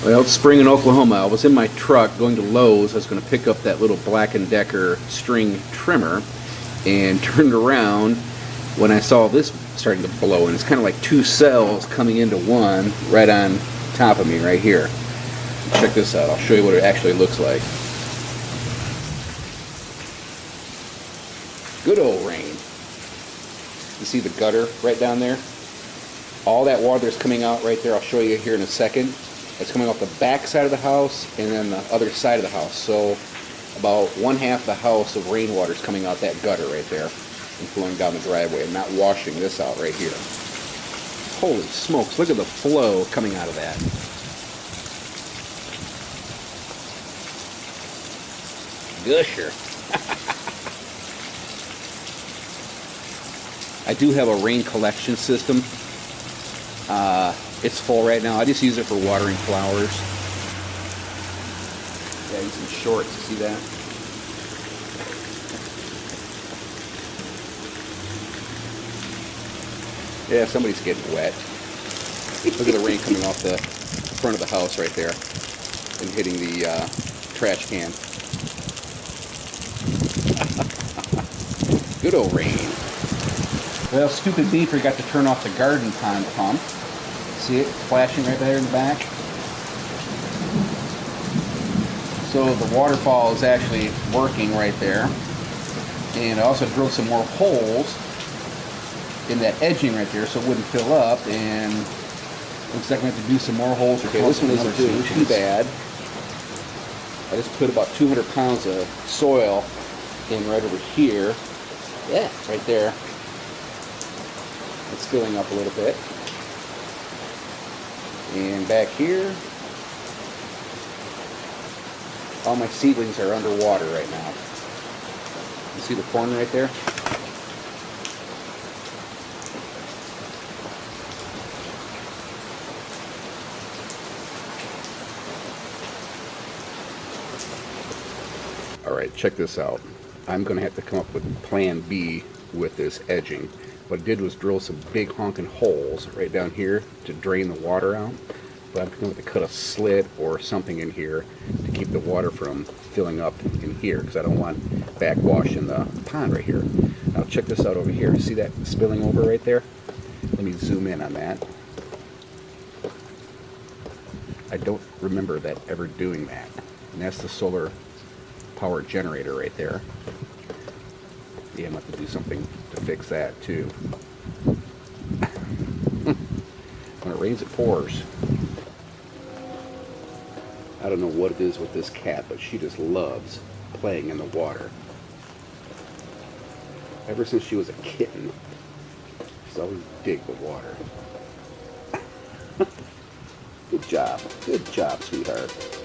Well, it's spring in Oklahoma. I was in my truck going to Lowe's. I was going to pick up that little Black & Decker string trimmer and turned around when I saw this starting to blow, and it's kind of like two cells coming into one right on top of me right here. Check this out. I'll show you what it actually looks like. Good old rain. You see the gutter right down there? All that water that's coming out right there, I'll show you here in a second. It's coming off the back side of the house and then the other side of the house. So about one half the house of rainwater is coming out that gutter right there and flowing down the driveway and not washing this out right here. Holy smokes, look at the flow coming out of that. Gusher. I do have a rain collection system. It's full right now. I just use it for watering flowers. Yeah, using shorts, see that? Yeah, somebody's getting wet. Look at the rain coming off the front of the house right there and hitting the trash can. Good old rain. Well, stupid me forgot to turn off the garden pond pump. See it flashing right there in the back? So the waterfall is actually working right there. And I also drilled some more holes in that edging right there so it wouldn't fill up, and looks like I'm going to have to do some more holes. Okay, this one isn't doing too bad. I just put about 200 pounds of soil in right over here. Yeah, right there. It's filling up a little bit. And back here, all my seedlings are underwater right now. You see the corn right there? Alright, check this out. I'm going to have to come up with plan B with this edging. What I did was drill some big honking holes right down here to drain the water out. But I'm going to have to cut a slit or something in here to keep the water from filling up in here, because I don't want backwash in the pond right here. Now check this out over here. See that spilling over right there? Let me zoom in on that. I don't remember that ever doing that. And that's the solar power generator right there. Yeah, I'm going to have to do something to fix that too. When it rains, it pours. I don't know what it is with this cat, but she just loves playing in the water. Ever since she was a kitten, she's always digged the water. Good job, sweetheart.